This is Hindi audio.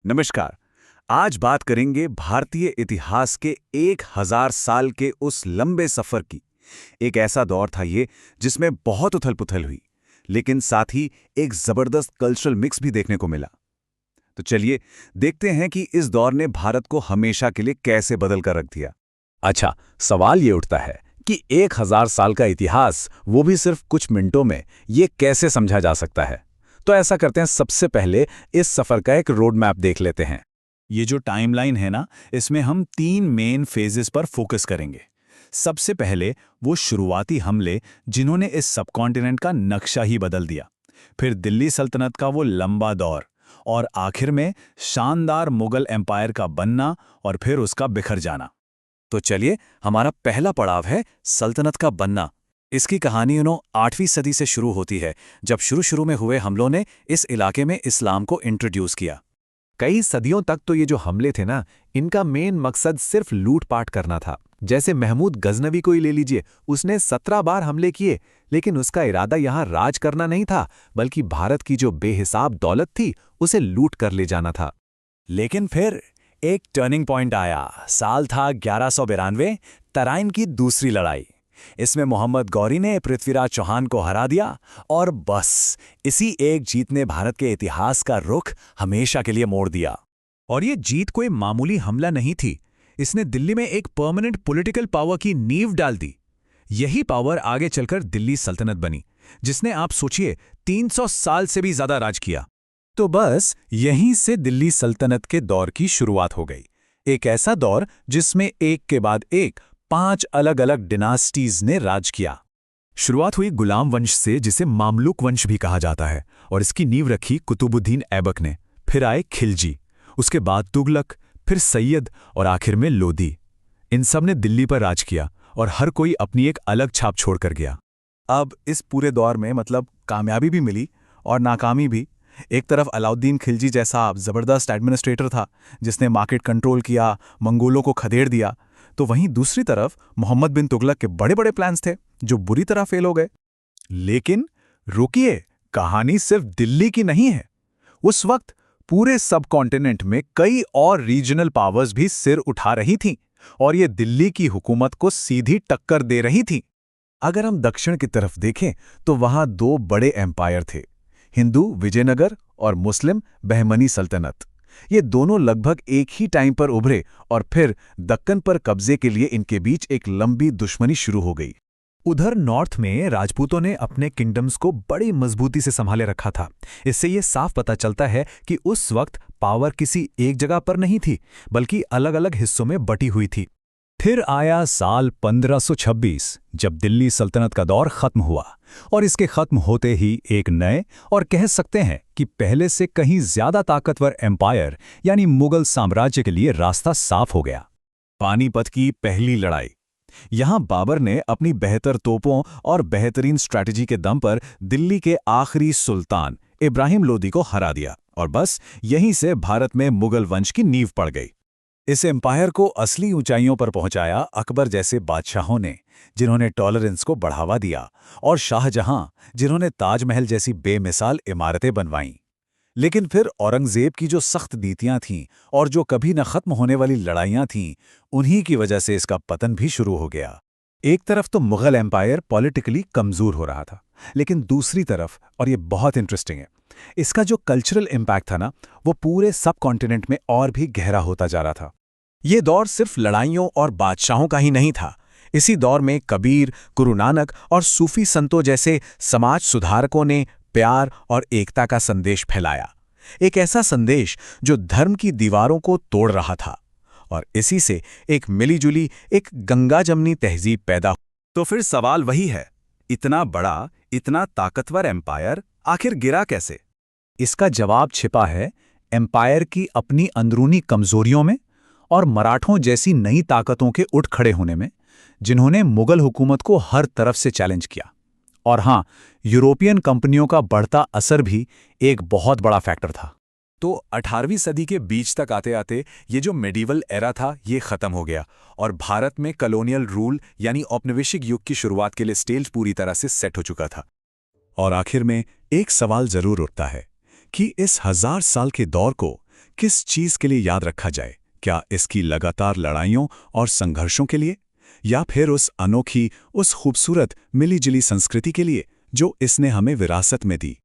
नमस्कार। आज बात करेंगे भारतीय इतिहास के 1000 साल के उस लंबे सफर की। एक ऐसा दौर था ये जिसमें बहुत उथल-पुथल हुई, लेकिन साथ ही एक जबरदस्त कल्चरल मिक्स भी देखने को मिला। तो चलिए देखते हैं कि इस दौर ने भारत को हमेशा के लिए कैसे बदल कर रख दिया। अच्छा, सवाल ये उठता है कि 1000 साल का इतिहास, वो भी सिर्फ कुछ मिनटों में, ये कैसे समझा जा सकता है? तो ऐसा करते हैं, सबसे पहले इस सफर का एक रोड मैप देख लेते हैं। ये जो टाइमलाइन है ना, इसमें हम 3 मेन फेजेस पर फोकस करेंगे। सबसे पहले वो शुरुआती हमले जिन्होंने इस सबकॉन्टिनेंट का नक्शा ही बदल दिया। फिर दिल्ली सल्तनत का वो लंबा दौर, और आखिर में शानदार मुगल एम्पायर का बनना और फिर उसका बिखर जाना। तो चलिए, हमारा पहला पड़ाव है सल्तनत का बनना। इसकी कहानी 8वीं सदी से शुरू होती है, जब शुरू में हुए हमलों ने इस इलाके में इस्लाम को इंट्रोड्यूस किया। कई सदियों तक तो ये जो हमले थे ना, इनका मेन मकसद सिर्फ लूटपाट करना था। जैसे महमूद गजनवी को ही ले लीजिए, उसने 17 बार हमले किए, लेकिन उसका इरादा यहाँ राज करना नहीं था, बल्कि भारत की जो बेहिसाब दौलत थी उसे लूट कर ले जाना था। लेकिन फिर एक टर्निंग पॉइंट आया। साल था 1192, तराइन की दूसरी लड़ाई। इसमें मोहम्मद गौरी ने पृथ्वीराज चौहान को हरा दिया, और बस इसी एक जीत ने भारत के इतिहास का रुख हमेशा के लिए मोड़ दिया। और ये जीत कोई मामूली हमला नहीं थी, इसने दिल्ली में एक परमानेंट पॉलिटिकल पावर की नींव डाल दी। यही पावर आगे चलकर दिल्ली सल्तनत बनी, जिसने, आप सोचिए, 300 साल से भी ज्यादा राज किया। तो बस यहीं से दिल्ली सल्तनत के दौर की शुरुआत हो गई। एक ऐसा दौर जिसमें एक के बाद एक 5 अलग-अलग डिनास्टीज ने राज किया। शुरुआत हुई गुलाम वंश से, जिसे मामलुक वंश भी कहा जाता है, और इसकी नींव रखी कुतुबुद्दीन ऐबक ने। फिर आए खिलजी, उसके बाद तुगलक, फिर सैयद और आखिर में लोदी। इन सब ने दिल्ली पर राज किया, और हर कोई अपनी एक अलग छाप छोड़कर गया। अब इस पूरे दौर में कामयाबी भी मिली और नाकामी भी। एक तरफ अलाउद्दीन खिलजी जैसा जबरदस्त एडमिनिस्ट्रेटर था, जिसने मार्केट कंट्रोल किया, मंगोलों को खदेड़ दिया। तो वहीं दूसरी तरफ मोहम्मद बिन तुगलक के बड़े बड़े प्लान्स थे, जो बुरी तरह फेल हो गए। लेकिन रुकिए, कहानी सिर्फ दिल्ली की नहीं है। उस वक्त पूरे सबकॉन्टिनेंट में कई और रीजनल पावर्स भी सिर उठा रही थीं, और ये दिल्ली की हुकूमत को सीधी टक्कर दे रही थीं। अगर हम दक्षिण की तरफ देखें तो वहां 2 बड़े एम्पायर थे, हिंदू विजयनगर और मुस्लिम बहमनी सल्तनत। ये दोनों लगभग एक ही टाइम पर उभरे, और फिर दक्कन पर कब्जे के लिए इनके बीच एक लंबी दुश्मनी शुरू हो गई। उधर नॉर्थ में राजपूतों ने अपने किंगडम्स को बड़ी मजबूती से संभाले रखा था। इससे ये साफ पता चलता है कि उस वक्त पावर किसी एक जगह पर नहीं थी, बल्कि अलग-अलग हिस्सों में बटी हुई थी। फिर आया साल 1526, जब दिल्ली सल्तनत का दौर खत्म हुआ, और इसके खत्म होते ही एक नए, और कह सकते हैं कि पहले से कहीं ज्यादा ताकतवर एम्पायर यानी मुगल साम्राज्य के लिए रास्ता साफ हो गया। पानीपत की पहली लड़ाई। यहां बाबर ने अपनी बेहतर तोपों और बेहतरीन स्ट्रैटेजी के दम पर दिल्ली के आखिरी सुल्तान इब्राहिम लोदी को हरा दिया, और बस यहीं से भारत में मुगल वंश की नींव पड़ गई। इस एम्पायर को असली ऊंचाइयों पर पहुंचाया अकबर जैसे बादशाहों ने, जिन्होंने टॉलरेंस को बढ़ावा दिया, और शाहजहां, जिन्होंने ताजमहल जैसी बेमिसाल इमारतें बनवाईं। लेकिन फिर औरंगजेब की जो सख्त नीतियां थीं और जो कभी न खत्म होने वाली लड़ाइयां थीं, उन्हीं की वजह से इसका पतन भी शुरू हो गया। एक तरफ तो मुगल एम्पायर पॉलिटिकली कमजोर हो रहा था, लेकिन दूसरी तरफ, और ये बहुत इंटरेस्टिंग है, इसका जो कल्चरल इम्पैक्ट था ना, वो पूरे सब कॉन्टिनेंट में और भी गहरा होता जा रहा था। ये दौर सिर्फ लड़ाइयों और बादशाहों का ही नहीं था। इसी दौर में कबीर, गुरु नानक और सूफी संतों जैसे समाज सुधारकों ने प्यार और एकता का संदेश फैलाया। एक ऐसा संदेश जो धर्म की दीवारों को तोड़ रहा था, और इसी से एक मिलीजुली, एक गंगा जमनी तहजीब पैदा हुई। तो फिर सवाल वही है, इतना बड़ा, इतना ताकतवर एम्पायर आखिर गिरा कैसे? इसका जवाब छिपा है एम्पायर की अपनी अंदरूनी कमजोरियों में, और मराठों जैसी नई ताकतों के उठ खड़े होने में, जिन्होंने मुगल हुकूमत को हर तरफ से चैलेंज किया। और हां, यूरोपियन कंपनियों का बढ़ता असर भी एक बहुत बड़ा फैक्टर था। तो 18वीं सदी के बीच तक आते आते ये जो मेडिवल एरा था, ये खत्म हो गया, और भारत में कॉलोनियल रूल यानी औपनिवेशिक युग की शुरुआत के लिए स्टेज पूरी तरह से सेट हो चुका था। और आखिर में एक सवाल जरूर उठता है कि इस 1000 साल के दौर को किस चीज के लिए याद रखा जाए? क्या इसकी लगातार लड़ाइयों और संघर्षों के लिए, या फिर उस अनोखी, उस खूबसूरत मिलीजुली संस्कृति के लिए जो इसने हमें विरासत में दी?